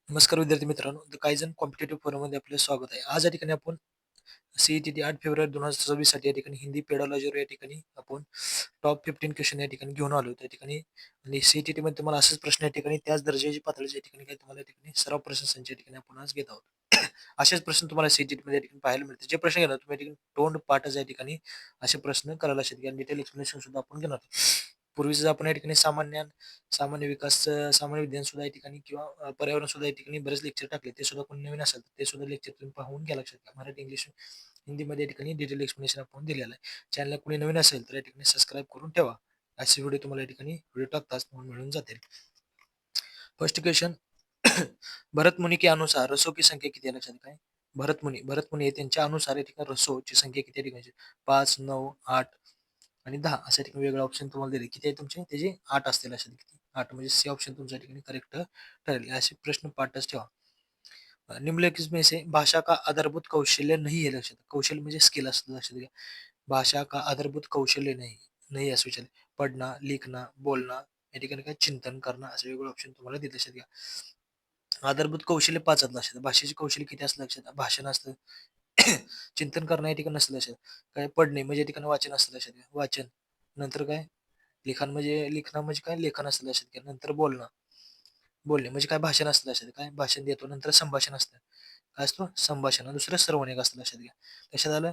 नमस्कार विद्यार्थी मित्रांनो. तर काही जण कॉम्पिटिटिव्ह फोरममध्ये आपलं स्वागत आहे. आज या ठिकाणी आपण सी-ई-टी-टी 8 फेब्रुवारी 2026 साठी या ठिकाणी हिंदी पेडॉलॉजीवर या ठिकाणी आपण टॉप 15 क्वेश्चन या ठिकाणी घेऊन आलो. त्या ठिकाणी आणि सी-ई-टी-टीमध्ये तुम्हाला असेच प्रश्न या ठिकाणी त्याच दर्जाची पातळीच्या ठिकाणी काही तुम्हाला या ठिकाणी सराव प्रश्न संच या ठिकाणी आपण आज घेत आहोत. असेच प्रश्न तुम्हाला सी-ई-टी-टीमध्ये या ठिकाणी पाहायला मिळतील. जे प्रश्न घेणार तुम्ही या ठिकाणी तोंड पाठच या ठिकाणी असे प्रश्न करायला शिका आणि डिटेल एक्सप्लेनेशन सुद्धा आपण घेणार आहोत. पूर्वीचं आपण या ठिकाणी सामान्य विकास, सामान्य विज्ञान सुद्धा या ठिकाणी किंवा पर्यावरण सुद्धा या ठिकाणी बरेच लेक्चर टाकले. ते सुद्धा कोणी नवीन असेल तर ते सुद्धा लेक्चर तुम्ही पाहून घ्या लक्षात घ्या. मराठी, इंग्लिश, हिंदीमध्ये या ठिकाणी डिटेल एक्सप्लेनेशन आपण दिलेलं आहे. चॅनलला कोणी नवीन असेल तर या ठिकाणी सबस्क्राईब करून ठेवा. असे व्हिडिओ तुम्हाला या ठिकाणी व्हिडिओ टाकताच तुम्हाला मिळून जातील. First question. भरतमुनी के अनुसार रसों की संख्या किती आहे लक्षात काय? भरतमुनी आहे त्यांच्या अनुसार या ठिकाणी रसोची संख्या किती आहे ठिकाणी? 5, 9, 8 आणि 10 अशा ठिकाणी वेगळे ऑप्शन तुम्हाला दिले. किती आहे तुमचे? त्याचे 8 असतील अशा किती? 8 म्हणजे सी ऑप्शन तुमच्या ठिकाणी करेक्ट ठरेल. असे प्रश्न पाठच ठेवा. निम्नलिखित में से भाषा का आधारभूत कौशल्य नहीं है लक्षात. कौशल्य म्हणजे स्किल असतं लक्षात घ्या. भाषा का आधारभूत कौशल्य नाही. नाही असं विचारलं. पढ़ना, लिखना, बोलना या ठिकाणी काय चिंतन करणं असे वेगळे ऑप्शन तुम्हाला दिले लक्षात घ्या. आधारभूत कौशल्य 5 आहेत लक्षात. भाषेचे कौशल्य किती असतं लक्षात. भाषण असतं. चिंतन करणं या ठिकाणी नसतं लक्षात. काय पडणे म्हणजे या ठिकाणी वाचन असतं लक्षात घ्या. वाचन. नंतर काय लिखाण म्हणजे काय लेखन असतं लक्षात घ्या. नंतर बोलणे म्हणजे काय भाषण असतं लक्षात घ्या. काय भाषण देतो. नंतर संभाषण असतं. काय असतो संभाषण. आणि दुसरं श्रवण एक असतं लक्षात घ्या. लक्षात आलं?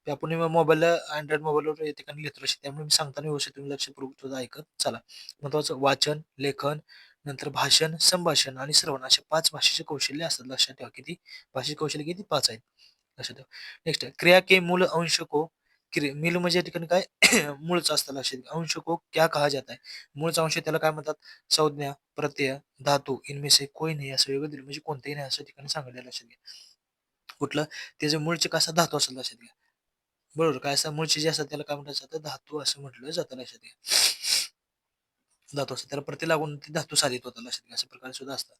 ते आपण मोबाईलला अँड्रॉइड मोबाईलवर या ठिकाणी लिहितो लक्षात. त्यामुळे मी सांगताना व्यवस्थित तुम्ही लक्षपूर्वक सुद्धा ऐकत चला. महत्वाचं वाचन, लेखन, नंतर भाषण, संभाषण आणि श्रवण असे 5 भाषेचे कौशल्य असतात लक्षात ठेवा. किती? भाषेचे कौशल्य किती? 5 आहेत. लक्षात ठेवा. नेक्स्ट क्रिया के मूल अंश को मूल म्हणजे या ठिकाणी काय मूळचं असतं लक्षात घ्या. अंश को क्या कहा जाता है? मूळचा अंश त्याला काय म्हणतात? संज्ञा, प्रत्यय, धातू इनमें से कोई नहीं असं वेगळं दिलं म्हणजे कोणतंही नाही असं ठिकाणी सांगितलं लक्षात घ्या. कुठलं? त्याचे मूळचे कसा धातू असेल लक्षात घ्या. बरोबर काय असं मूळचे जे असतात त्याला काय म्हटलं जातं? धातू असं म्हटलं जातं लक्षात घ्या. धातू असतात त्याला प्रत्यय लागून ते धातू साधित होतात लक्षात घ्या. अशा प्रकारे सुद्धा असतात.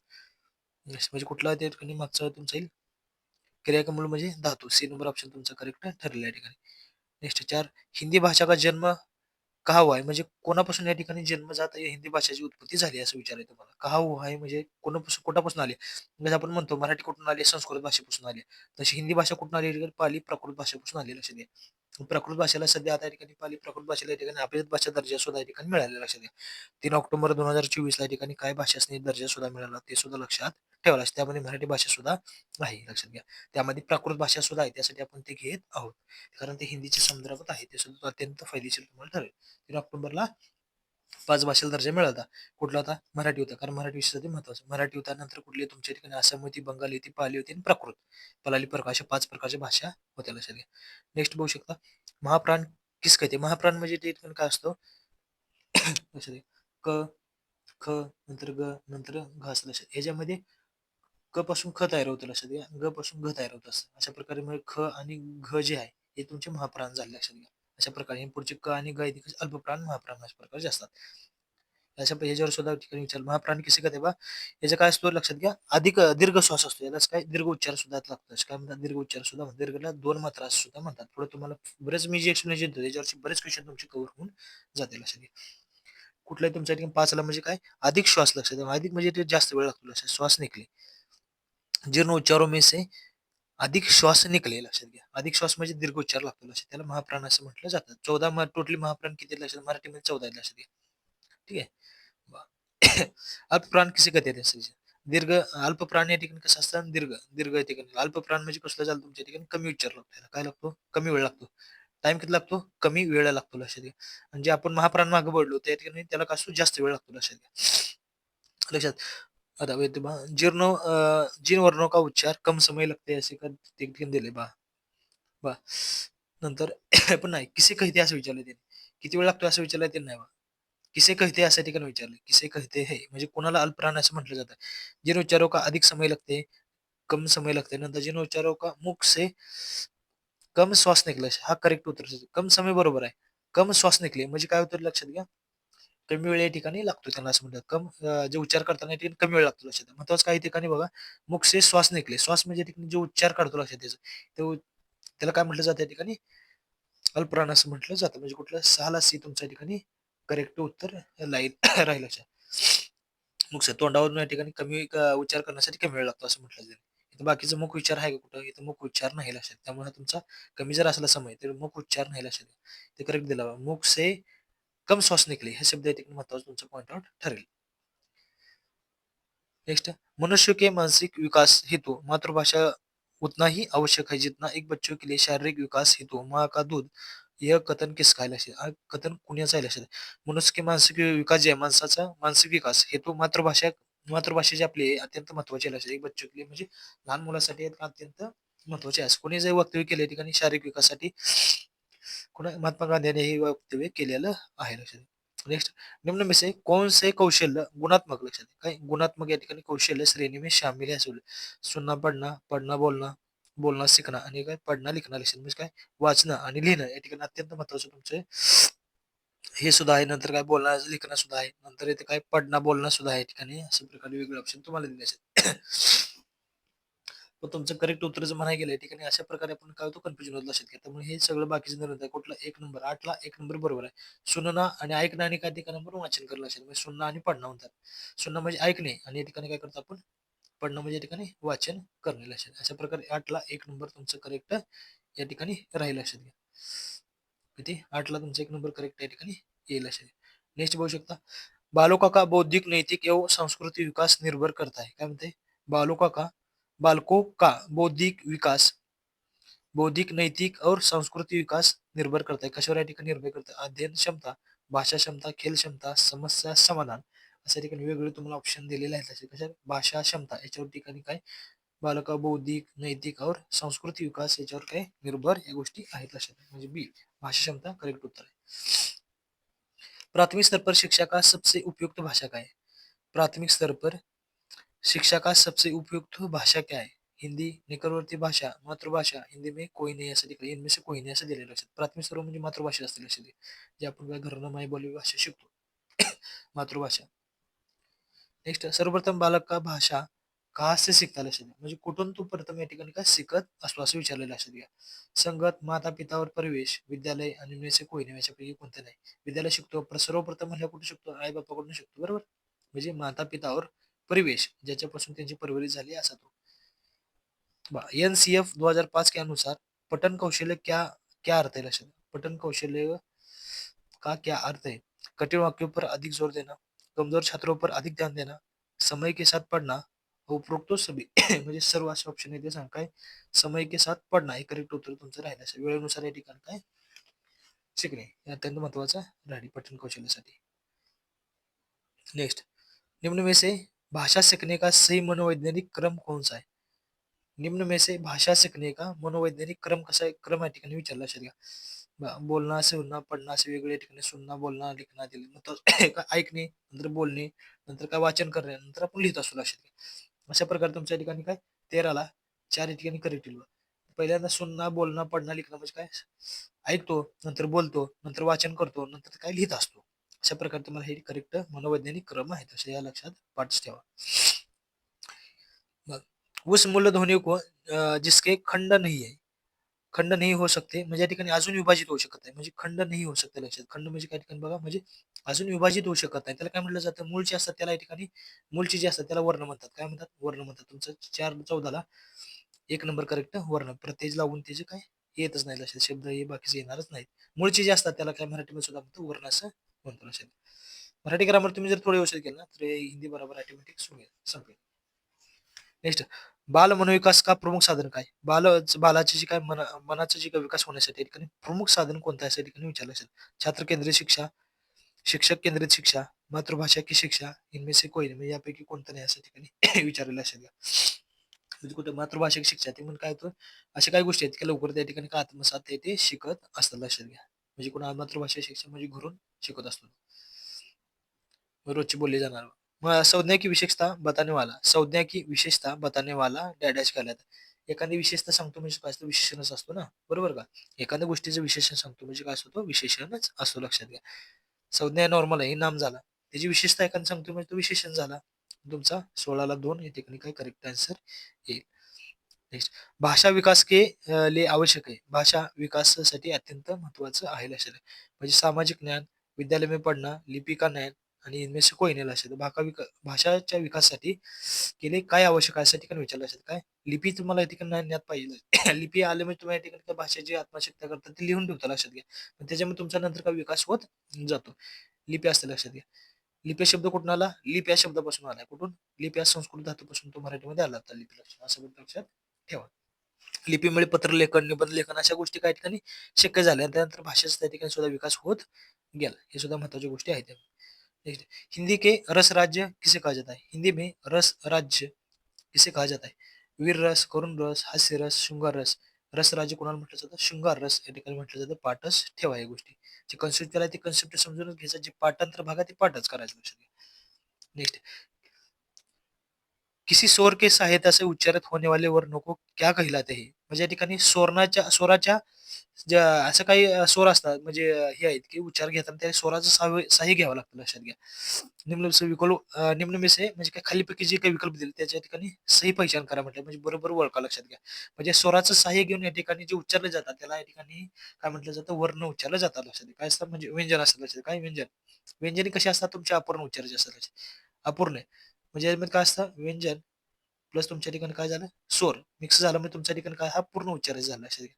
म्हणजे कुठला त्या ठिकाणी मागचं तुमचं येईल क्रिया का मूळ म्हणजे धातू. सी नंबर ऑप्शन तुमचा करेक्ट ठरलेला आहे या ठिकाणी. नेक्स्ट 4 हिंदी भाषा का जन्म कहा हुआ है? म्हणजे कोणापासून या ठिकाणी जन्मजात या हिंदी भाषेची उत्पत्ती झाली असं विचारायचं तुम्हाला. कहा हुआ है म्हणजे कोणापासून कुठापासून आली? म्हणजे आपण म्हणतो मराठी कुठून आली? संस्कृत भाषेपासून आली. तशी हिंदी भाषा कुठून आली? पाली प्राकृत भाषेपासून आली लक्षात घ्या. प्राकृत भाषेला सध्या आता या ठिकाणी पाली प्राकृत भाषेला या ठिकाणी अभिजात भाषा दर्जा सुद्धा या ठिकाणी मिळालेला लक्षात घ्या. 3 ऑक्टोबर 2024 ला या ठिकाणी काय भाषासनी दर्जा सुद्धा मिळाला ते सुद्धा लक्षात ठेवायला. त्यामध्ये मराठी भाषा सुद्धा आहे लक्षात घ्या. त्यामध्ये प्राकृत भाषा सुद्धा आहे. त्यासाठी आपण ते घेत आहोत. कारण ते हिंदीच्या संदर्भात आहे. ते सुद्धा अत्यंत फायदेशीर तुम्हाला ठरेल. 3 ऑक्टोबरला 5 भाषेला दर्जा मिळाला. कुठला होता? मराठी होता. कारण मराठी विषयासाठी महत्वाचं. मराठी होता. नंतर कुठली तुमच्या ठिकाणी आसामी होती, बंगाली होती, पाली होती आणि प्राकृत. पलाली प्रकार अशा 5 प्रकारच्या भाषा होत्या लक्षात घ्या. नेक्स्ट बघू शकता. महाप्राण किस कहते? महाप्राण म्हणजे ते ठिकाणी काय असतो? लक्षात घ्या. क, ख, नंतर ग, नंतर घ असं लक्षात. ह्याच्यामध्ये क पासून ख तयार होतं लक्षात घ्या. ग पासून घ तयार होत असतं. अशा प्रकारे मग ख आणि घ जे आहे हे तुमचे महाप्राण झाले लक्षात घ्या. अशा प्रकारे हे पुढचे क आणि ग आहेत अल्पप्राण, महाप्राण अशा प्रकारचे असतात. ह्याच्यावर सुद्धा ठिकाणी विचार महाप्राण कसे करते बा याचा काय असतो लक्षात घ्या. अधिक दीर्घ श्वास असतो. यालाच काय दीर्घ उच्चार सुद्धा लागतो. काय म्हणतात? दीर्घ उच्चार सुद्धा म्हणतात. दीर्घला 2 मात्रा असं सुद्धा म्हणतात. पुढे तुम्हाला बरेच मी जे एक्सप्लेनेशन देतो त्याच्यावरची बरेच क्वेश्चन तुमचे कव्हर होऊन जातील लक्षात घ्या. कुठल्याही तुमच्या ठिकाणी 5 ला म्हणजे काय अधिक श्वास लक्षात घ्या. अधिक म्हणजे ते जास्त वेळ लागतो लक्षात श्वास निघले. जीर्ण उच्चारों में से अधिक श्वास निघले लक्षात घ्या. अधिक श्वास म्हणजे दीर्घ उच्चार लागतो लक्षात. त्याला महाप्राण असं म्हटलं जातं. 14 टोटली महाप्राण किती आहेत लक्षात मराठीमध्ये 14 आहेत लक्षात घ्या. ठीक आहे. अल्पप्राण किसे कहते हैं सर? दीर्घ अल्पप्राण या ठिकाणी कसं असतं आणि दीर्घ या ठिकाणी अल्पप्राण म्हणजे कसलं झालं तुमच्या ठिकाणी कमी उच्चार लागतो. त्याला काय लागतो? कमी वेळ लागतो. टाईम किती लागतो? कमी वेळ लागतो लक्षात घ्या. म्हणजे आपण महाप्राण मागे पडलो त्या ठिकाणी त्याला काय असतो? जास्त वेळ लागतो लक्षात घ्या. लक्षात आता जीर्ण वर्णों का उच्चार कम समय लगते असे का ते ठिकाणी दिले बा बा नंतर पण नाही किसे कहते असं विचारलं त्याने. किती वेळ लागतो असं विचारलं ते नाही बा. किसे कहते असं ठिकाणी विचारलं. किसे कहते है म्हणजे कोणाला अल्पप्राण असं म्हटलं जातं. जिन उच्चारों का अधिक समय लगते, कम समय लगते. नंतर जिन उच्चारों का मुख से कम श्वास निघले हा करेक्ट उत्तर आहे. कम समय बरोबर आहे. कम श्वास निघले म्हणजे काय होतं लक्षात घ्या. कमी वेळ या ठिकाणी लागतो त्यांना असं म्हणतात. जे उच्चार करताना या ठिकाणी कमी वेळ लागतो लक्षात घ्या. महत्वाचं काही ठिकाणी बघा मुख से श्वास निघले. श्वास म्हणजे ठिकाणी जो उच्चार काढतो लक्षात त्याचा. तो त्याला काय म्हटलं जातं या ठिकाणी अल्पप्राण असं म्हटलं जातं. म्हणजे कुठलं 6 ला सी तुमच्या ठिकाणी करेक्ट उत्तर राहील राहील लक्षात. मुख से तोंडावरून या ठिकाणी कमी उच्चार करण्यासाठी कमी वेळ लागतो असं म्हटलं जाईल. इथं बाकीचा मुख उच्चार आहे का कुठं? इथं मुख उच्चार नाही लक्षात. त्यामुळे हा तुमचा कमी जर असला समय तर मुख उच्चार नाही लक्षात घ्या. ते करेक्ट दिला बघा. मुख से कम श्वास निकले हे शब्द या ठिकाणी महत्त्वाचा तुमचा पॉइंट आउट ठरेल. नेक्स्ट मनुष्य के मानसिक विकास हेतु मातृभाषा उतना ही आवश्यक है जितना एक बच्चों के लिए शारीरिक विकास हेतु माँ का दूध यह कथन किसका आहे लक्षात? हा कथन कुणाचा आहे लक्षात? मनुष्य के मानसिक विकास जे आहे माणसाचा मानसिक विकास हेतू मातृभाषा जी आपली आहे, अत्यंत महत्वाची आहे लक्षात. एक बच्चों के लिए म्हणजे लहान मुलासाठी अत्यंत महत्वाचे आहे. कोणी जे वक्तव्य केले ठिकाणी शारीरिक विकासासाठी कोणा महात्मा गांधी यांनी हे वक्तव्य केलेलं आहे लक्षात. नेक्स्ट निम्न में से कौन से कौशल्य गुणात्मक लक्षात काय गुणात्मक या ठिकाणी कौशल्य श्रेणी में शामिल है असं सुनना पढ़ना पढ़ना बोलना बोलणं शिकणं आणि काय पढ़ना लिखणं लक्षात म्हणजे काय वाचणं आणि लिहिणं या ठिकाणी अत्यंत महत्वाचं तुमचे हे सुद्धा आहे नंतर काय बोलणं लिखणं सुद्धा आहे नंतर इथे काय पढ़ना बोलणं सुद्धा आहे या ठिकाणी अशा प्रकारे वेगळे ऑप्शन तुम्हाला दिले असेल. पण तुमचं करेक्ट उत्तर जर म्हणायला गेलं या ठिकाणी अशा प्रकारे आपण काय होतो कन्फ्युजन होत लक्षात घ्या. त्यामुळे हे सगळं बाकीचं निर्णय कुठला एक नंबर 8ला एक नंबर बरोबर आहे. सुनना आणि ऐकणं आणि काय ठिकाणी आपण वाचन करणं लक्षात म्हणजे सुनना आणि पढ़ना म्हणतात. सुनना म्हणजे ऐकणे आणि या ठिकाणी काय करतो आपण पढ़ना म्हणजे या ठिकाणी वाचन करणे लक्षात. अशा प्रकारे 8ला एक नंबर तुमचं करेक्ट या ठिकाणी राहील लक्षात घ्या. किती 8ला तुमचा एक नंबर करेक्ट या ठिकाणी येईल लक्षात. नेक्स्ट बघू शकता बालकों का बौद्धिक नैतिक एवं सांस्कृतिक विकास निर्भर करता है काय म्हणते बालकों का बालकों का बौद्धिक नैतिक और सांस्कृतिक विकास निर्भर करता है कशावर या ठिकाणी निर्भर करतं अध्ययन क्षमता भाषा क्षमता खेळ क्षमता समस्या समाधान अशा ठिकाणी वेगवेगळे तुम्हाला ऑप्शन दिलेले आहेत असे कशा भाषा क्षमता याच्यावर ठिकाणी काय बालका बौद्धिक नैतिक और सांस्कृतिक विकास याच्यावर काय निर्भर या गोष्टी आहेत लक्षात म्हणजे बी भाषा क्षमता करेक्ट उत्तर आहे. प्राथमिक स्तर पर शिक्षा का सबसे उपयुक्त भाषा क्या है प्राथमिक स्तर पर शिक्षा का सबसे उपयुक्त भाषा क्या है हिंदी निकटवर्ती भाषा मातृभाषा हिंदी में कोई नहीं असं दिलं इनमें से कोई नहीं असं दिलेलं लक्षात प्राथमिक स्तर म्हणजे मातृभाषा असते लक्षात घ्या. जे आपण काय घरनं माय बोली भाषा शिकतो मातृभाषा. नेक्स्ट सर्वप्रथम बालक का भाषा कहा से शिकता लक्षात घ्या म्हणजे कुठून तू प्रथम या ठिकाणी काय शिकत असतो असं विचारलेलं लक्षात घ्या. संगत माता पितावर परिवेश विद्यालय आणि इनमें से कोई नाही याच्यापैकी कोणतं नाही. विद्यालय शिकतो सर्वप्रथम म्हणलं कुठे शिकतो आई बापाकडून शिकतो बरोबर म्हणजे माता पितावर परिवेश ज्याच्यापासून त्यांची परवरिश झाली असा तो. एनसीएफ 2005 के अनुसार पठन कौशल्य क्या क्या अर्थ है लक्षात पठन कौशल्य का क्या अर्थ है कठिन वाक्यों पर अधिक जोर देना कमजोर छात्रों पर अधिक ध्यान देना समय के साथ पढ़ना उपरोक्त सभी म्हणजे सर्व असे ऑप्शन आहे ते सांग काय समय के साथ पढ़ना हे करेक्ट उत्तर तुमचं राहिलं असेल वेळेनुसार या ठिकाणी काय शिकणे हे अत्यंत महत्वाचं राहील पठन कौशल्यासाठी. नेक्स्ट निम्न में से भाषा सीखने का सही मनोवैज्ञानिक क्रम कौन सा है निम्न में से भाषा सीखने का मनोवैज्ञानिक क्रम कसा आहे क्रम या ठिकाणी विचारला असेल का. बोलणं असे होणं पडणं असे वेगवेगळ्या ठिकाणी सुनणं बोलणं लिखणं दिले नंतर ऐकणे नंतर बोलणे नंतर काय वाचन करणे नंतर आपण लिहित असतो लक्षात घ्या. अशा प्रकारे तुमच्या ठिकाणी काय 13ला 4 या ठिकाणी करेक्ट येईल. पहिल्यांदा सुनणं बोलणं पडणं लिखणं म्हणजे काय ऐकतो नंतर बोलतो नंतर वाचन करतो नंतर काय लिहित असतो. अशा प्रकारे तुम्हाला हे करेक्ट मनोवैज्ञानिक क्रम आहे तसे या लक्षात पाठ ठेवा. उस मूल्य ध्वनि को जिसके खंड नहीं है खंड नाही होऊ शकते म्हणजे या ठिकाणी अजून विभाजित होऊ शकत नाही म्हणजे खंड नाही होऊ शकते लक्षात खंड म्हणजे काय ठिकाणी बघा म्हणजे अजून विभाजित होऊ शकत नाही त्याला काय म्हटलं जातं मूळचे असतात त्याला या ठिकाणी मूळचे जे असतात त्याला वर्ण म्हणतात काय म्हणतात वर्ण म्हणतात तुमचं 4/14ला एक नंबर करेक्ट वर्ण प्रत्येक लावून त्याचे काय येतच नाही लक्षात शब्द हे बाकीचे येणारच नाहीत मूळचे जे असतात त्याला काय मराठीमध्ये सुद्धा म्हणतो वर्ण असं म्हणतो लक्षात. मराठी ग्रामर तुम्ही जर थोडे व्यवस्थित केलं ना तर हिंदी बरोबर ऑटोमॅटिक संपेल. नेक्स्ट बाल मनोविकास का प्रमुख साधन काय बालाचे जे काय मनाचा जे काय विकास होण्यासाठी ठिकाणी प्रमुख साधन कोणतं आहे ठिकाणी विचारलं असेल. छात्र केंद्रित शिक्षा शिक्षक केंद्रित शिक्षा मातृभाषा की शिक्षा इनमें से कोई नाही म्हणजे यापैकी कोणतं नाही असं ठिकाणी विचारलेलं असेल. म्हणजे कुठे मातृभाषिक शिक्षा ते म्हणून काय होतं अशा काही गोष्टी आहेत की लवकर त्या ठिकाणी काय आत्मसात ते शिकत असतात लक्षात घ्या. म्हणजे कोणा मातृभाषा शिक्षा म्हणजे घरून शिकत असतो रोजची बोलली जाणार. संज्ञा की विशेषता बताने वाला संज्ञा की विशेषता बताने वाला डॅश कहलाता. एखादी विशेषता सांगतो म्हणजे काय असतो विशेषणच असतो ना बरोबर का. एखाद्या गोष्टीचं विशेषण सांगतो म्हणजे काय असतो तो विशेषणच असतो लक्षात घ्या. संज्ञा नॉर्मल आहे हे नाम झाला त्याची विशेषता एखादी सांगतो म्हणजे तो विशेषण झाला. तुमचा 16ला 2 या ठिकाणी काय करेक्ट आन्सर येईल. नेक्स्ट भाषा विकास के लिए आवश्यक आहे भाषा विकासासाठी अत्यंत महत्वाचं आहे लक्षात म्हणजे सामाजिक ज्ञान विद्यालय में पढ़ना लिपी का ज्ञान आणि इनमें से कोई नहीं लक्षात घ्या. भाषाच्या विकासासाठी केले काय आवश्यक आहे? अशा ठिकाणी विचारलं असेल. काय? लिपी तुम्हाला या ठिकाणी ज्ञात पाहिजे. लिपी आले म्हणजे तुम्हाला या ठिकाणी त्या भाषेची आत्मशक्ती करतात ते लिहून ठेवता लक्षात घ्या. पण त्याच्यामुळे तुमचा नंतर काय विकास होत जातो. लिपी असते लक्षात घ्या. लिपी शब्द कुठून आला? लिप या शब्दापासून आलाय. कुठून? लिप या संस्कृत धातूपासून तो मराठीमध्ये आला होता लिपी लक्षात असं लक्षात ठेवा. लिपीमुळे पत्रलेखन, निबंध लेखन अशा गोष्टी काही ठिकाणी शक्य झाल्या. त्यानंतर भाषेचा त्या ठिकाणी सुद्धा विकास होत गेला. हे सुद्धा महत्त्वाच्या गोष्टी आहेत. नेक्स्ट, हिंदी के रस राज्य किसे कहा जाता है? हिंदी में रस राज्य किसे कहा जाता है? वीर रस, करुण रस, हास्य रस, शृंगार रस. रस राज्य कोणाला म्हटलं जातं? शृंगार रस या ठिकाणी म्हटलं जातं. पाठच ठेवा या गोष्टी. जे कन्सेप्ट केला ते कन्सेप्ट समजून घ्यायचा. जे पाठांतर भाग आहे ते पाठच करायचं लक्षात घ्या. नेक्स्ट, किसी स्वर के सहायता से उच्चारित होने वाले वर्णों को क्या कहलाते हैं? म्हणजे या ठिकाणी स्वराच्या असं काही स्वर असतात म्हणजे हे आहेत की उच्चार घेताना त्या स्वराचं साहाय्य घ्यावं लागतं लक्षात घ्या. निम्न में से म्हणजे काय खालीपैकी जे काही विकल्प दिले त्याच्या ठिकाणी सही पहिचान करा म्हटलं म्हणजे बरोबर ओळखा लक्षात घ्या. म्हणजे स्वराचं साहाय्य घेऊन या ठिकाणी जे उच्चारले जातात त्याला या ठिकाणी काय म्हटलं जातं? वर्ण उच्चारले जातात लक्षात घ्या. काय असतं म्हणजे व्यंजन असतं लक्षात. काय व्यंजन? व्यंजने कशी असतात? तुमच्या अपूर्ण उच्चाराचे असतात लक्षात. अपूर्ण म्हणजे यामध्ये काय असतं? व्यंजन प्लस तुमच्या ठिकाणी काय झालं? स्वर मिक्स झाला म्हणजे तुमच्या ठिकाणी काय हा पूर्ण उच्चार झाला लक्षात घ्या.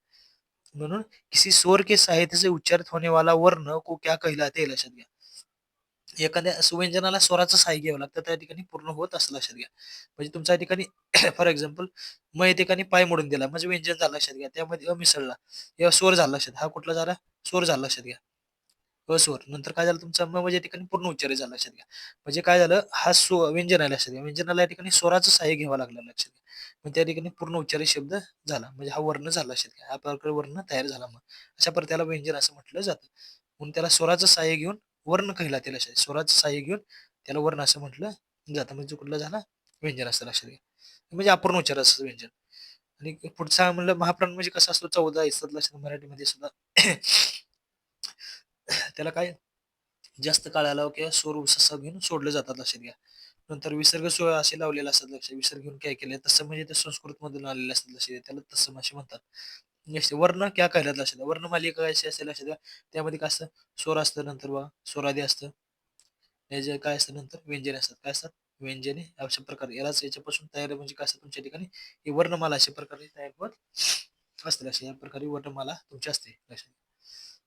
म्हणून किसी स्वर के सहायता से उच्चारित होने वाला वर्ण को क्या कहलाते हैं लक्षात घ्या. एखाद्या सुव्यंजनाला स्वराचं सहाय्य घ्यावं लागतं त्या ठिकाणी पूर्ण होत असं लक्षात घ्या. म्हणजे तुमच्या ठिकाणी फॉर एक्झाम्पल मग या ठिकाणी पाय मोडून दिला म्हणजे व्यंजन झालं लक्षात घ्या. त्यामध्ये मिसळला किंवा स्वर झाला लक्षात. हा कुठला झाला? स्वर झाला लक्षात घ्या. स्वर. नंतर काय झालं तुमचा म म्हणजे या ठिकाणी पूर्ण उच्चार झाला लक्षात घ्या. म्हणजे काय झालं हा व्यंजन आहे लक्षात घ्या. व्यंजनाला या ठिकाणी स्वराचं सहाय्य घ्यावं लागलं लक्षात घ्या. मग त्या ठिकाणी पूर्ण उच्चारित शब्द झाला. म्हणजे हा वर्ण झाला लक्षात घ्या. हा प्रकारे वर्ण तयार झाला मग. अशा प्रकारे त्याला व्यंजन असं म्हटलं जातं. म्हणून त्याला स्वराचं सहाय्य घेऊन वर्ण कहलाते लक्षात. स्वराचं सहाय्य घेऊन त्याला वर्ण असं म्हटलं जातं. म्हणजे कुठलं झाला? व्यंजन असतं लक्षात घ्या. म्हणजे अपूर्ण उच्चार असतं व्यंजन. आणि पुढचा म्हणलं महाप्राण म्हणजे कसं असतो 14 असतात लक्षात मराठीमध्ये सुद्धा. त्याला काय जास्त काळ आला किंवा सूर उससा घेऊन सोडलं जातात लक्षात घ्या. नंतर विसर्ग सोहळा असे लावलेले असतात लक्षात. विसर्ग घेऊन काय केलंय तसं म्हणजे ते संस्कृतमधून आलेले असतात लक्षात घ्या. त्याला तत्सम असे म्हणतात. नेक्स्ट वर्ण क्या कहलात लक्षात घ्या. वर्णमालिका कशी असते लक्षात घ्या. त्यामध्ये काय असतं? स्वर असतं नंतर स्वरादी असतं. हे जे काय असतं नंतर व्यंजने असतात. काय असतात? व्यंजने अशा प्रकारे यालाच याच्यापासून तयार म्हणजे काय असतं तुमच्या ठिकाणी ही वर्णमाला अशा प्रकारे तयार होत असते लक्षात. या प्रकारे वर्णमाला तुमची असते लक्षात घ्या.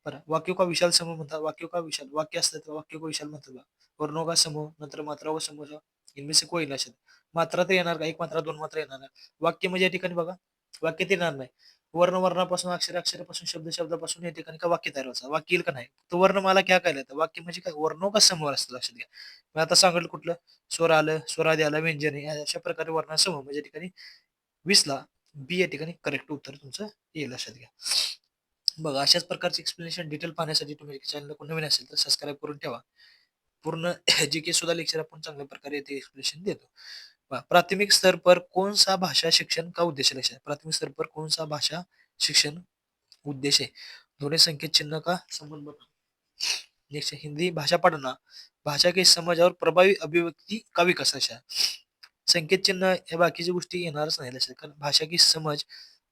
बरं वाक्यों का विशाल समूह म्हणतात. वाक्यों का विशाल वाक्य असतात तर वाक्यों को विशाल म्हणतात बा. वर्णों का समूह नंतर मात्रा व समूह इनमें से कोई लक्षात. मात्रा तर येणार का? एक मात्रा, दोन मात्रा येणार नाही. वाक्य म्हणजे या ठिकाणी बघा वाक्यात येणार नाही. वर्णापासून अक्षरापासून शब्दापासून या ठिकाणी का वाक्य तयार व्हायचं. वाक्य येईल का नाही? तर वर्णमाला क्या कहलातं? वाक्य म्हणजे काय? वर्णों का समूह असतं लक्षात घ्या. मी आता सांगितलं कुठलं? स्वर आलं, स्वरादी आला, व्यंजने अशा प्रकारे वर्णसमूह म्हणजे या ठिकाणी 20ला बी या ठिकाणी करेक्ट उत्तर तुमचं येईल लक्षात घ्या. बघा अशाच प्रकारचे एक्सप्लेनेशन डिटेल पाहण्यासाठी तुम्ही चॅनल कोण नवीन असेल तर सबस्क्राईब करून ठेवा. पूर्ण जी सुद्धा लेक्चर आपण चांगल्या प्रकारे ते एक्सप्लेनेशन देतो. प्राथमिक स्तर पर कौन सा भाषा शिक्षण का उद्देश्य है? प्राथमिक स्तर पर कौन सा भाषा शिक्षण उद्देश्य है? दोनों संकेत चिन्ह का संबंध बनाओ. नेक्स्ट हिंदी भाषा पढ़ना भाषा की समझ और प्रभावी अभिव्यक्ती का विकास है. संकेत चिन्ह या बाकीच्या गोष्टी येणारच नाही लक्षात. कारण भाषा की समज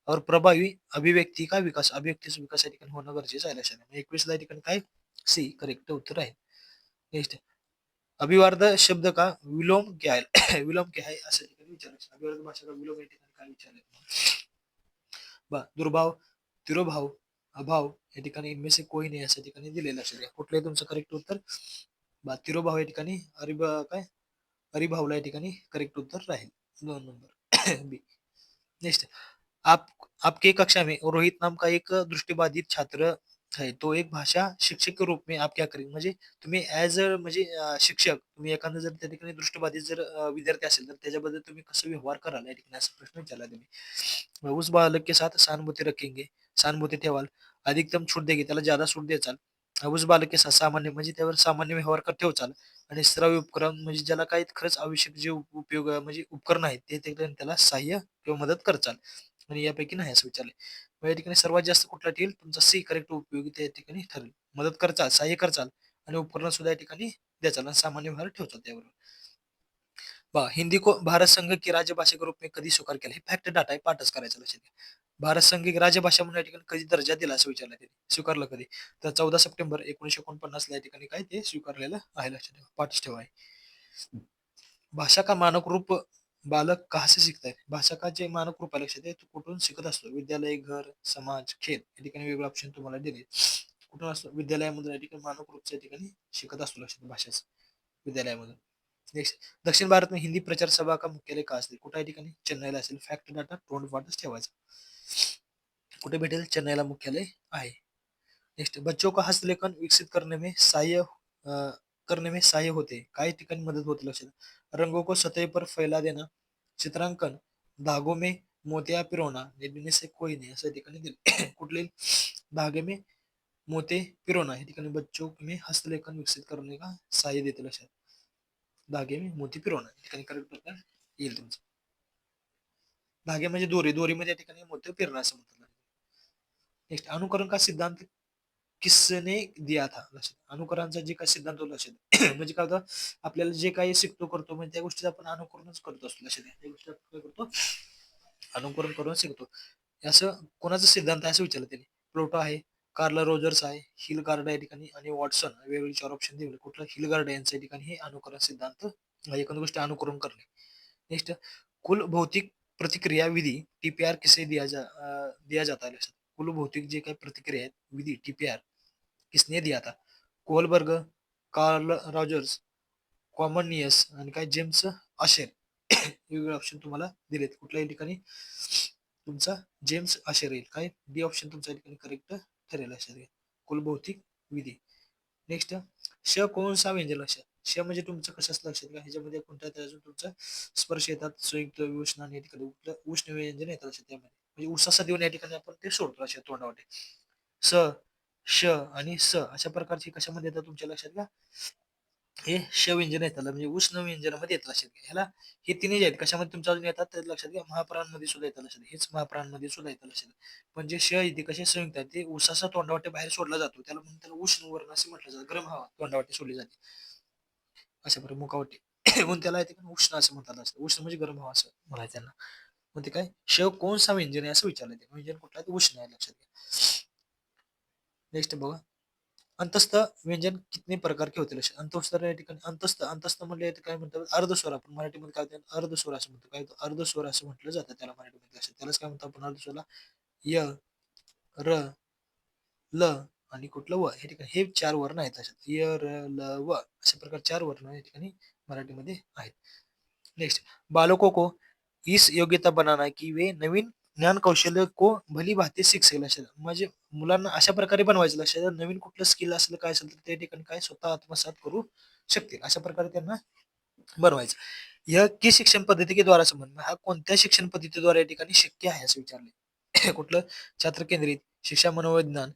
और प्रभावी अभिव्यक्ती का विकास अभिव्यक्तीचा विकास या ठिकाणी होणं गरजेचं आहे लक्षात. 21 ला ठिकाणी काय सी करेक्ट उत्तर आहे. नेक्स्ट अभिवार्ध शब्द का विलोम क्या है? विलोम क्या है असं ठिकाणी विचारायचं. अभिवार्ध भाषा का विलोम या ठिकाणी काय विचारायचं. दुर्भाव, तिरोभाव, अभाव या ठिकाणी इनमें से कोई नाही असं ठिकाणी दिलेलं असेल. कुठलंही तुमचं करेक्ट उत्तर तिरोभाव या ठिकाणी काय हरिभावला या ठिकाणी करेक्ट उत्तर राहील. 2 नंबर बी. नेक्स्ट आप आपके कक्षा में रोहित नाम का एक दृष्टिबाधित छात्र है. तो एक भाषा शिक्षक के रूप में आप क्या करेंगे? म्हणजे तुम्ही ॲज अ म्हणजे शिक्षक तुम्ही एखादं जर त्या ठिकाणी दृष्टिबाधित जर विद्यार्थी असेल तर त्याच्याबद्दल तुम्ही कसं व्यवहार कराल या ठिकाणी असा प्रश्न विचारला तुम्ही. उस बालक के साथ सहानुभूती रखेंगे. सहानुभूती ठेवाल. अधिकतम छूट देगी त्याला ज्यादा सूट द्याचाल. उस बालक के साथ सामान्य म्हणजे त्यावर सामान्य व्यवहार ठेवचाल. आणि श्राव्य उपकरण म्हणजे ज्याला काही खरंच आवश्यक जे उपयोग म्हणजे उपकरण आहेत ते त्याला सहाय्य किंवा मदत करचाल. आणि यापैकी नाही असं विचारले. मग या ठिकाणी सर्वात जास्त कुठला ठेल तुमचा सी करेक्ट उपयोगी त्या ठिकाणी ठरेल. मदत करचाल, सहाय्य करचाल आणि उपकरण सुद्धा या ठिकाणी द्याचाल आणि सामान्य व्यवहार ठेवचाल त्याबरोबर. हिंदी को भारत संघ की राज्यभाषा के रूप में कधी स्वीकार केला हे फॅक्ट डाटा आहे पाठच करायचं लक्षात घ्या. भारत संघ राजभाषा म्हणून या ठिकाणी कधी दर्जा दिला असं विचारलं त्यांनी, स्वीकारलं कधी? तर 14 सप्टेंबर 1949 ला या ठिकाणी काय ते स्वीकारलेलं आहे, लक्षात ठेवा, पाठच ठेवा आहे. भाषा का मानक रूप बालक कहाँ से सीखता है? भाषा का जे मानक रूप आहे, लक्षात आहे, तो कुठून शिकत असतो? विद्यालय, घर, समाज, खेळ या ठिकाणी वेगळे ऑप्शन तुम्हाला दिले. कुठून असतो? विद्यालयामधून या ठिकाणी मानक रूपच्या ठिकाणी शिकत असतो, लक्षात, भाषेचं विद्यालयामधून. नेक्स्ट, दक्षिण भारत में हिंदी प्रचार सभा का मुख्यालय का असेल? कुठे या ठिकाणी? चेन्नईला असेल. फॅक्ट डाटा तोंडपाठच ठेवायचा. कुठे भेटेल? चेन्नईला मुख्यालय आहे. नेक्स्ट, बच्चों का हस्तलेखन विकसित करने में सहाय्य होते, काय ठिकाणी मदत होते, लक्षात. रंगों को सतह पर फैला देना, चित्रांकन, धागों में मोतिया पिरोना, निर्मिती से कोई नहीं, असं या ठिकाणी दिले. कुठले? धागे में मोते पिरोना या ठिकाणी बच्चों में हस्तलेखन विकसित करणे का सहाय्य देते, लक्षात. धागे में मोती पिरोना या ठिकाणी करेक्ट प्रकार येईल तुमचं. धागे म्हणजे दोरी, दोरीमध्ये या ठिकाणी मोती पिरणं असं म्हणतात. नेक्स्ट, अनुकरण का सिद्धांत किसने दिया था, लक्षात. अनुकरणचा जे काही सिद्धांत होता, लक्षात. म्हणजे काय होतं, आपल्याला जे काही शिकतो करतो म्हणजे त्या गोष्टी आपण अनुकरणच करत असतो, लक्षात घ्या. त्या गोष्टी आपण काय करतो? अनुकरण करून शिकतो. असं कोणाचा सिद्धांत आहे असं विचारलं त्यांनी. प्लोटो आहे, कार्ल रोजर्स आहे, हिलगार्ड या ठिकाणी आणि वॉटसन, वेगवेगळे 4 ऑप्शन दिले. कुठलं? हिलगार्ड यांच्या ठिकाणी हे अनुकरण सिद्धांत, एखादी गोष्ट अनुकरण करणे. नेक्स्ट, कुल भौतिक प्रतिक्रिया विधी टीपीआर किसे दिया जाता है, लक्षात. कुल भौतिक जे काही प्रतिक्रिया आहेत विधी टीपीआर किसने दिया था? कोहलबर्ग, कार्ल रॉजर्स, कॉमनियस आणि काय जेम्स अशेर. वेगवेगळे ऑप्शन तुम्हाला दिलेत. कुठल्याही ठिकाणी तुमचा जेम्स अशेर येईल. काय? डी ऑप्शन तुमच्या ठिकाणी करेक्ट ठरेल, अशा कुलभौतिक विधी. नेक्स्ट, श कोणसा व्यंजन, लक्षात. श म्हणजे तुमचं कशाच, लक्षात घ्या. ह्याच्यामध्ये कोणत्या अजून तुमचा स्पर्श येतात, संयुक्त उष्ण आणि या ठिकाणी उष्ण व्यंजन येतात, लक्षात. त्यामध्ये म्हणजे उसासा देऊन या ठिकाणी आपण ते सोडतो, लक्षात, तोंडावाटे. स, श आणि स अशा प्रकारची कशामध्ये येतात तुमच्या, लक्षात घ्या. हे श व्यंजन येतात, म्हणजे उष्ण व्यंजनामध्ये येतात, लक्षात घ्या. ह्याला हे तिन्ही जे आहेत कशामध्ये तुमच्या अजून येतात, तर लक्षात घ्या, महाप्राणमध्ये सुद्धा येतात, लक्षात. हेच महाप्राणमध्ये सुद्धा येतात, लक्षात. म्हणजे श इथे कसे संयुक्त आहेत, ते उसाचा तोंडावाटे बाहेर सोडला जातो, त्याला म्हणून त्याला उष्ण वर्ण असे म्हटलं जातं. गरम हवा तोंडावाटे सोडली जाते, अशा प्रकारे मुखावटे. म्हणून त्याला येते उष्ण असं म्हणतात, असतं. उष्ण म्हणजे गरम हवा असं म्हणायचं त्यांना. मग ते काय? श कोणसा व्यंजन आहे असं विचारलं. ते व्यंजन कुठला? ते उष्ण आहे, लक्षात घ्या. नेक्स्ट बघा, अंतस्थ व्यंजन कितने प्रकार के होते, लक्षात. अंतस्थ या ठिकाणी अंतस्थ अंतस्थ म्हणले काय म्हणतात? अर्धस्वर. आपण मराठीमध्ये काय म्हणतात? अर्धस्वर असं म्हणतो. काय? अर्धस्वर असं म्हटलं जातं त्याला मराठीमध्ये, लक्षात. त्यालाच काय म्हणतो आपण? अर्धस्वरला य, र, ल आणि कुठलं व, हे ठिकाणी हे 4 वर्ण आहेत, लक्षात. य, र, ल, व अशा प्रकार 4 वर्ण या ठिकाणी मराठीमध्ये आहेत. नेक्स्ट, बालकों को इस योग्यता बनाना की वे नवीन ज्ञान कौशल्य को भली भांति सीख सकेल, लक्षात. म्हणजे मुलांना अशा प्रकारे बनवायचं, लक्षात. नवीन कुठलं स्किल असेल, काय असेल तर त्या ठिकाणी काय स्वतः आत्मसात करू शकतील, अशा प्रकारे त्यांना बनवायचं. यह किस शिक्षण पद्धती के द्वारा संबंध, हा कोणत्या शिक्षण पद्धतीद्वारे या ठिकाणी शक्य आहे असं विचारले. कुठलं? छात्र केंद्रित शिक्षा, मनोविज्ञान,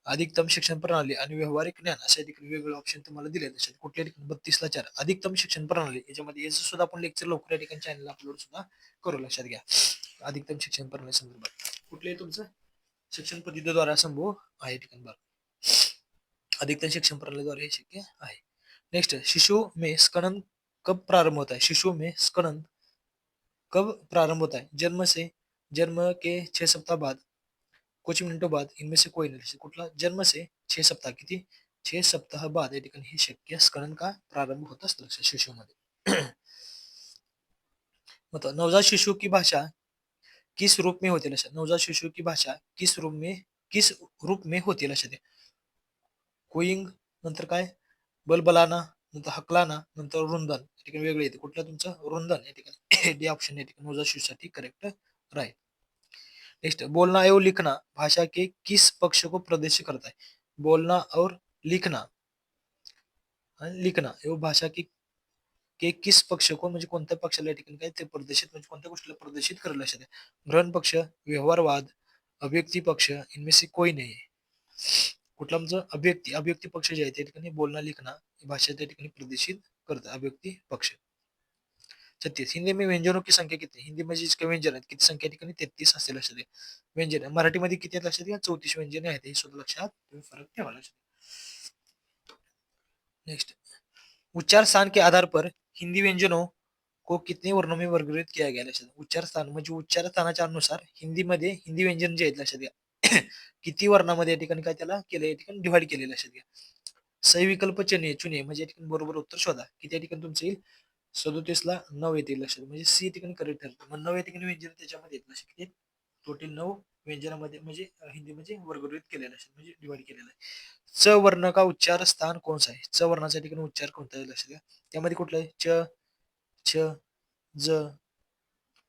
अधिकतम शिक्षण प्रणाली आणि व्यावहारिक ज्ञान अशा ठिकाणी वेगवेगळे ऑप्शन तुम्हाला दिले. तसे कुठल्या ठिकाणी? 32 ला 4 अधिकतम शिक्षण प्रणाली. याच्यामध्ये याचं सुद्धा आपण लेक्चर लवकर या ठिकाणी चॅनलला अपलोड सुद्धा करू, लक्षात घ्या. अधिकतम शिक्षण प्रणाली संदर्भात कुठले तुमचं शिक्षण पद्धतीद्वारा संभव आहे ठिकाणी, बघा. अधिकतम शिक्षण प्रणालीद्वारे हे शक्य आहे. नेक्स्ट, शिशु में स्खलन कब प्रारंभ होता है? शिशु में स्खलन कब प्रारंभ होता है? जन्म के 6 सप्ताह बाद, कुछ मिनिटों बाद, इनमें से कोई नहीं. कुठला? जन्म से 6 सप्ताह, किती? 6 सप्ताह बाद या ठिकाणी हे शक्य स्खलन का प्रारंभ होत असतं, लक्षात, शिशुमध्ये. मतलब नवजात शिशु की भाषा किस रूप में होती है, लक्षात. नवजात शिशु की भाषा किस रूप में होती है, लक्षात. कोइंग, नंतर काय? बलबलाना, नंतर हकलाना, नंतर रुंदन या ठिकाणी वेगळे येते. कुठलं तुमचं? रुंदन या ठिकाणी. डी ऑप्शन या ठिकाणी नवजात शिशुसाठी करेक्ट राहील. नेक्स्ट, बोलना एवं लिखना भाषा के किस पक्ष को प्रदर्शित करता है? बोलना और लिखना, लिखना एवं भाषा के किस पक्ष को, म्हणजे कोणत्या पक्षाला या ठिकाणी काय ते प्रदर्शित, म्हणजे कोणत्या गोष्टीला प्रदर्शित करेल, लक्षात. ग्रहण पक्ष, व्यवहारवाद, अभिव्यक्ती पक्ष, इनमें से कोई नाही. कुठला? म्हणजे अभिव्यक्ती पक्ष जे आहे त्या ठिकाणी बोलणं लिखणं भाषा त्या ठिकाणी प्रदर्शित करतं, अभिव्यक्ती पक्ष. 36, हिंदी में व्यंजनों की संख्या किती? हिंदी मध्ये जितके व्यंजन आहेत किती संख्या ठिकाणी? 33 असेल, लक्षात घ्या. व्यंजन मराठीमध्ये किती आहेत, लक्षात घ्या. 34 व्यंजने आहेत, हे सुद्धा लक्षात तुम्ही फरक ठेवा, लक्षात. नेक्स्ट, उच्चार स्थान के आधार पर हिंदी व्यंजनों को कितने वर्णों में वर्गीकृत किया गया लक्षात घ्या. उच्चार स्थान म्हणजे उच्चार स्थानाच्या अनुसार हिंदीमध्ये हिंदी व्यंजन जे आहेत लक्षात घ्या किती वर्णामध्ये या ठिकाणी काय त्याला केलं या ठिकाणी डिवाइड केलेलं लक्षात घ्या. सही विकल्प चुने चुने म्हणजे या ठिकाणी बरोबर उत्तर शोधा किती या ठिकाणी तुमचं येईल 37ला 9 येतील लक्षात म्हणजे सी ठिकाणी करेक्ट ठरतं. मग 9 या ठिकाणी व्यंजन त्याच्यामध्ये येत लक्षात घ्या. टोटल 9 व्यंजनामध्ये म्हणजे हिंदी म्हणजे वर्गीकृत केलेलं असेल म्हणजे डिवाइड केलेलं आहे. च वर्ण का उच्चार स्थान कोणचा आहे च वर्णाचा ठिकाणी उच्चार कोणता आहे लक्षात घ्या. त्यामध्ये कुठलं आहे च छ ज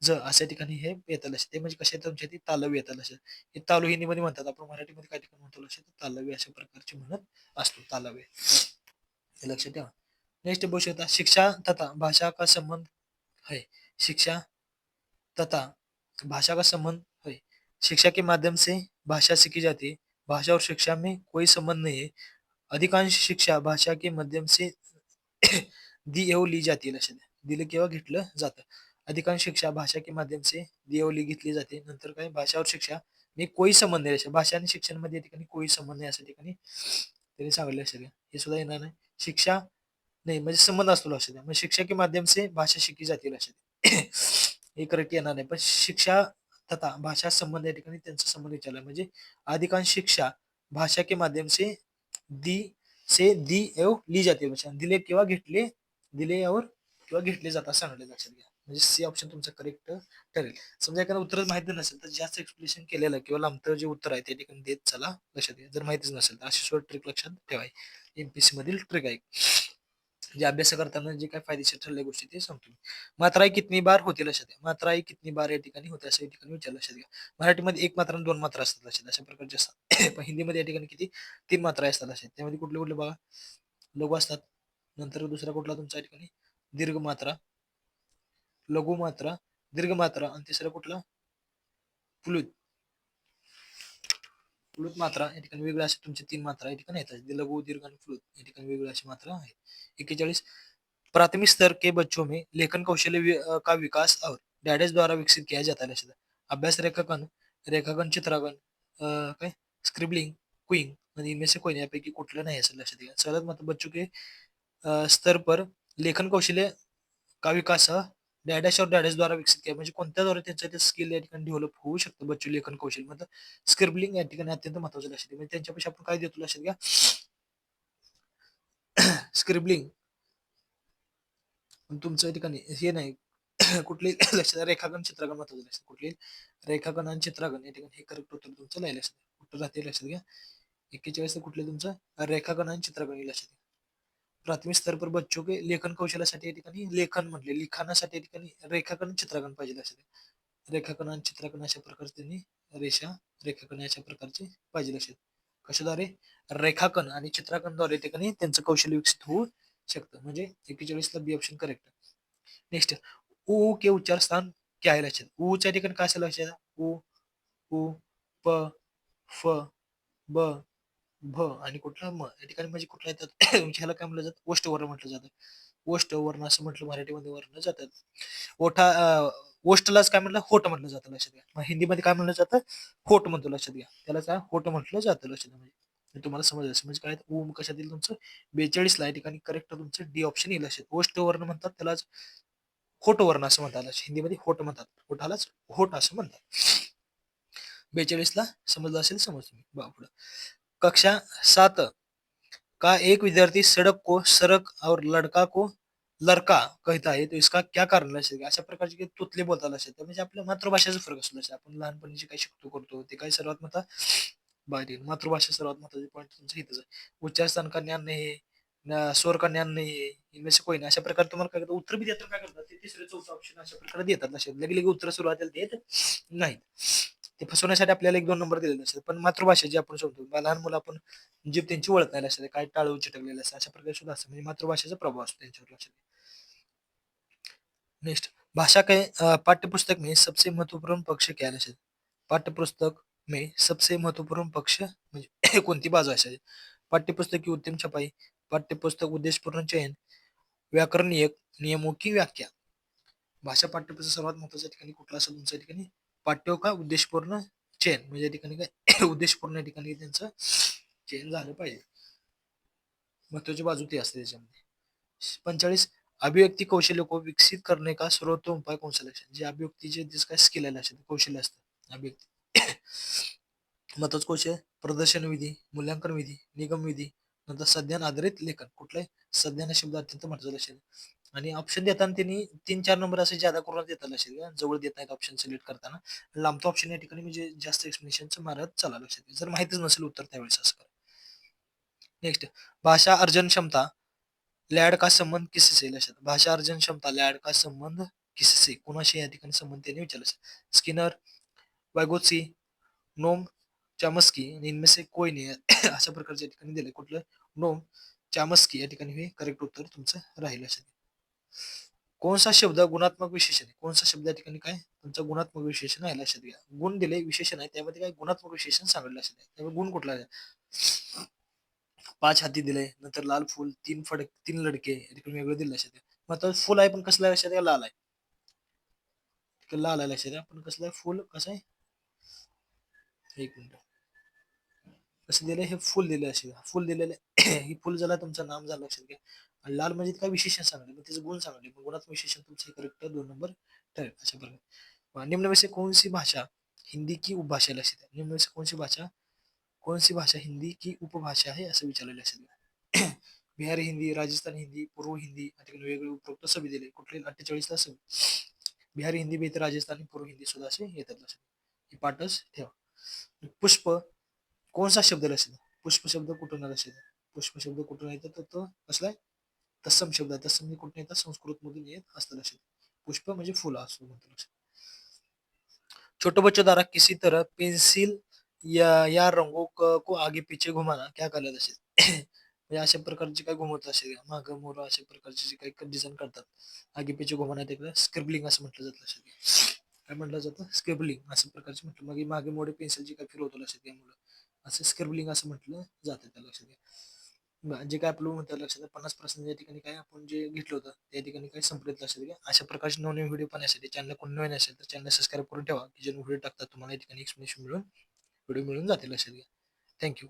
ज अशा ठिकाणी हे येतं लक्षात ते म्हणजे कशा तुमच्या ती तालव्य येतं लक्षात. हे तालु हिंदीमध्ये म्हणतात आपण मराठीमध्ये काय ठिकाणी म्हणतो लक्षात तालव्य अशा प्रकारचे म्हणत असतो तालव्य हे लक्षात ठेवा. नेक्स्ट बघू शकता शिक्षा तथा भाषा का संबंध है शिक्षा तथा भाषा का संबंध है शिक्षा के माध्यम से भाषा सीखी जाती है भाषा और शिक्षा में कोई संबंध नहीं है अधिकांश शिक्षा भाषा के माध्यम से दी एवं ली जाते लक्षात द्या. दिलं किंवा घेतलं जातं. अधिकांश शिक्षा भाषा के माध्यम से दी एवं ली घेतली जाते नंतर काय भाषा और शिक्षा में कोई संबंध नाही लक्षात भाषा आणि शिक्षणामध्ये या ठिकाणी कोई संबंध नाही अशा ठिकाणी त्यांनी सांगितलं लक्षात घ्या. हे सुद्धा येणार नाही शिक्षा नाही म्हणजे संबंध असतो लक्षात द्या. म्हणजे शिक्षा के माध्यम से भाषा शिकली जाते लक्षात द्या. हे करेक्ट येणार नाही पण शिक्षा तथा भाषा संबंध या ठिकाणी त्यांचा संबंध विचारला म्हणजे अधिकांश शिक्षा भाषा के माध्यम से दी दी एव ली जाते भाषा दिले किंवा घेतले दिले यावर किंवा घेतले जातात सांगितले लक्षात घ्या. म्हणजे सी ऑप्शन तुमचं करेक्ट ठरेल. समजा एखादं उत्तर माहिती नसेल तर जास्त एक्सप्लेनेशन केलेलं किंवा लांबतं जे उत्तर आहे ते ठिकाणी देत चला लक्षात घ्या. जर माहितीच नसेल तर अशी शॉर्ट ट्रिक लक्षात ठेवाय एमपीसी मधील ट्रिक आहे. जे अभ्यास करताना जे काही फायदेशीर ठरलेल्या गोष्टी ते सांगतो. मात्रा ही कितनी बार होते लक्षात घ्या. मात्रा ही कितनी बार या ठिकाणी होते असं या ठिकाणी विचार लक्षात घ्या. मराठीमध्ये एक मात्रा आणि दोन मात्रा असतात लक्षात अशा प्रकारचे असतात. पण हिंदीमध्ये या ठिकाणी किती 3 मात्रा असतात लक्षात. त्यामध्ये कुठले कुठले बघा लघु असतात. नंतर दुसरा कुठला तुमच्या ठिकाणी दीर्घ मात्रा, लघु मात्रा, दीर्घ मात्रा आणि तिसरा कुठला प्लुत प्लुत मात्रा या ठिकाणी वेगळ्या अशा तुमच्या 3 मात्रा या ठिकाणी येतात. लघु, दीर्घ आणि प्लुत या ठिकाणी वेगळ्या अशी मात्रा आहेत. 41 प्राथमिक स्तर के बच्चों में लेखन कौशल्य का विकास और डैडेज द्वारा विकसित किया जाता है लक्षात. अभ्यास रेखांकन, रेखांकन चित्रांकन काय स्क्रिबलिंग, क्विंग म्हणजे इनमें से कोई नहीं यापैकी कुठलं नाही असं लक्षात घ्या. सर्वात महत्त्वाचं बच्चों के स्तर पर लेखन कौशल्य का विकास डॅडॅश और डॅडॅश द्वारा विकसित केला म्हणजे कोणत्याद्वारे त्यांचं ते स्किल या ठिकाणी डेव्हलप होऊ शकतं बच्चू लेखन कौशल्य मतलब स्क्रिबलिंग या ठिकाणी अत्यंत महत्वाचं लक्षात घ्या. म्हणजे त्यांच्यापेक्षा आपण काय देतो लक्षात घ्या स्क्रिबलिंग तुमचं या ठिकाणी हे नाही कुठली लक्षात रेखांकन चित्रांकन महत्वाचं लक्षात कुठली रेखांकन आणि चित्रांकन या ठिकाणी हे करेक्ट उत्तर तुमचं नाही लक्षात कुठं राहते लक्षात घ्या. 41 कुठले तुमचं रेखांकन आणि चित्रांकन लक्षात घ्या. प्राथमिक स्तर पर बच्चों के लेखन कौशल्यासाठी या ठिकाणी लेखन म्हटले लिखाणासाठी या ठिकाणी रेखांकन चित्रांकन पाहिजे लक्षात घ्या. रेखांकन आणि चित्रांकन अशा प्रकारचे त्यांनी रेषा रेखांकन अशा प्रकारचे पाहिजे लक्षात. कशाद्वारे रेखांकन आणि चित्रांकनद्वारे ठिकाणी त्यांचं कौशल्य विकसित होऊ शकतं म्हणजे 41ला बी ऑप्शन करेक्ट. नेक्स्ट उ के उच्चार स्थान क्या आहे लक्षात ऊच्या ठिकाणी काय असेल लक्षात उ उ प फ ब भ आणि कुठला म या ठिकाणी म्हणजे कुठला येतात ह्याला काय म्हटलं जातं ओष्ठवर्ण म्हटलं जातं. ओष्ठवर्ण असं म्हटलं मराठीमध्ये वर्ण जातात. ओठा ओष्ठलाच काय म्हटलं होट म्हटलं जातं लक्षात घ्या. मग हिंदीमध्ये काय म्हटलं जातं होट म्हणतो लक्षात घ्या. त्याला काय होट म्हटलं जातं लक्षात घ्या. म्हणजे तुम्हाला समजलं असेल म्हणजे काय ऊ कशात येईल तुमचं 42 ला या ठिकाणी करेक्ट तुमचं डी ऑप्शन येईल असेल. ओष्ठवर्ण म्हणतात त्यालाच होट वर्ण असं म्हणतात हिंदीमध्ये होट म्हणतात होठालाच होट असं म्हणतात. 42 ला समजलं असेल समज पुढं कक्षा 7 का एक विद्यार्थी सड़क को सरक और लड़का को लड़का कहता है तो इसका क्या कारण असेल अशा प्रकारचे काही तुतले बोलताना असेल म्हणजे आपल्या मातृभाषेचा फरक असतो असेल आपण लहानपणी जे काही शिकतो करतो ते काही सर्वात महत्त्व बाहेर मातृभाषा सर्वात महत्वाचे पॉईंट तुमचं इथंच आहे. उच्चार स्थान का ज्ञान नाही स्वर का ज्ञान नाही आहे इनमें से कोई नाही अशा प्रकारे तुम्हाला काय करतात उत्तर बी देतात काय करतात ते तिसरे चौथा ऑप्शन अशा प्रकारे देतात लक्षात लगे लगे उत्तर सुरुवातीला देत नाही. ते फसवण्यासाठी आपल्याला 1-2 नंबर दिलेले असतात पण मातृभाषा जी आपण शोधतो लहान मुलं आपण जी त्यांची ओळख नाही लक्षात काय टाळू चिटकलेलं असतं अशा प्रकारे सुद्धा असतं म्हणजे मातृभाषेचा प्रभाव असतो त्यांच्यावर लक्षात. नेक्स्ट भाषा के पाठ्यपुस्तक में सबसे महत्वपूर्ण पक्ष क्या है पाठ्यपुस्तक में सबसे महत्वपूर्ण पक्ष म्हणजे कोणती बाजू असायची पाठ्यपुस्तक की उत्तम छपाई पाठ्यपुस्तक उद्देशपूर्ण चयन व्याकरणीय नियमों की व्याख्या. भाषा पाठ्यपुस्तक सर्वात महत्वाच्या ठिकाणी कुठला असेल तुमच्या ठिकाणी पाठ्य का उद्देशपूर्ण चयन म्हणजे या ठिकाणी काय उद्देशपूर्ण ठिकाणी त्यांचं चयन झालं पाहिजे महत्वाची बाजू ती असते त्याच्यामध्ये. 45 अभिव्यक्ती कौशल्य को विकसित करने का सर्वोत्तम उपाय कौन सा लक्षात जे अभिव्यक्तीचे जे काय स्किल आहे लक्षात कौशल्य असतं अभिव्यक्ती महत्वाचं कौशल्य प्रदर्शन विधी मूल्यांकन विधी निगम विधी नंतर संज्ञान आधारित लेखन कुठलाही संज्ञान हा शब्द अत्यंत महत्वाचा लक्षात आणि ऑप्शन देताना त्यांनी 3-4 नंबर असे ज्यादा करून देतात लक्षात जवळ देत नाहीत ऑप्शन सिलेक्ट करताना लांबचा ऑप्शन या ठिकाणी म्हणजे जास्त एक्सप्लेनेशनचं मारत चला लक्षात जर माहितीच नसेल उत्तर त्यावेळेस असं करा नेक्स्ट भाषा अर्जन क्षमता लैड का संबंध किससे लक्षात भाषा अर्जन क्षमता लैड का संबंध किससे कोणाशी या ठिकाणी संबंध त्यांनी विचारला स्किनर वायगोत्सी नोम चामस्की आणि इनमें से कोई नाही अशा प्रकारच्या ठिकाणी दिले कुठलं नोम चामस्की या ठिकाणी हे करेक्ट उत्तर तुमचं राहील अशा कोणसा शब्द गुणात्मक विशेषण आहे कोणसा शब्द या ठिकाणी काय तुमचं गुणात्मक विशेषण आहे लक्षात घ्या गुण दिले विशेषण आहे त्यामध्ये काय गुणात्मक विशेषण सांगितलं लक्षात घ्या त्यामुळे गुण कुठला आहे 5 हाती दिले नंतर लाल फुल 3 फडक 3 लडके या ठिकाणी वेगळं दिलं लक्षात घ्या मग आता फुल आहे पण कसलं आहे लक्षात घ्या लाल आहे लाल आहे लक्षात घ्या पण कसलं आहे फुल कसं आहे एक मिनिट कसं दिलं हे फुल दिले असे फुल दिलेलं ही फुल झाला तुमचं नाम झालं लक्षात घ्या आणि लाल म्हणजे काय विशेषण सांगले मग त्याचे गुण सांगले मग गुणात विशेषण तुमचे करेक्ट 2 नंबर ठरेल अशा प्रकारे निम्न में से कौन सी भाषा हिंदी की उपभाषा लक्षात घ्या निम्न में से कौन सी भाषा हिंदी की उपभाषा आहे असं विचारलेलं लक्षात घ्या बिहारी हिंदी राजस्थान हिंदी पूर्व हिंदी या ठिकाणी वेगवेगळे उपरोक्त सभी दिले कुठले 48 ला सभी बिहारी हिंदी बेहतर राजस्थानी पूर्व हिंदी सुद्धा असे येतात लक्षात हे पाठच ठेवा पुष्प कोणसा शब्द लक्षात पुष्प शब्द कुठून लक्षात पुष्प शब्द कुठून येतात तर तो कसला तत्सम शब्द आहे तत्सम कुठून येतात संस्कृत मधून येत असतं लक्षात पुष्प म्हणजे फुल असं म्हणतो लक्षात छोटे बच्चों द्वारा किसी तरह पेंसिल या रंगों को आगे पीछे घुमाना क्या कहलाता असेल म्हणजे अशा प्रकारचे काय घुमवत असेल मागं मोर अशा प्रकारचे जे काही डिझाईन करतात आगे पीछे घुमाना तिकडे स्क्रिबलिंग असं म्हटलं जातं लक्षात काय म्हटलं जातं स्क्रिबलिंग अशा प्रकारचे म्हटलं मग मागे मोठे पेन्सिल जे काय फिरवतो लक्षात घ्या मुलं असं स्क्रिबलिंग असं म्हटलं जातं त्या लक्षात घ्या जे काय आपलं म्हणतात लक्षात 50% या ठिकाणी काय आपण जे घेतलं होतं त्या ठिकाणी काय संपलेत लक्षात घ्या अशा प्रकारचे नवीन व्हिडिओ पाहण्यासाठी चॅनल कोण नवीन असेल तर चॅनल सबस्क्राईब करून ठेवा की जे व्हिडिओ टाकतात तुम्हाला या ठिकाणी एक्सप्लेनेशन मिळून व्हिडिओ मिळून जातील लक्षात घ्या थँक्यू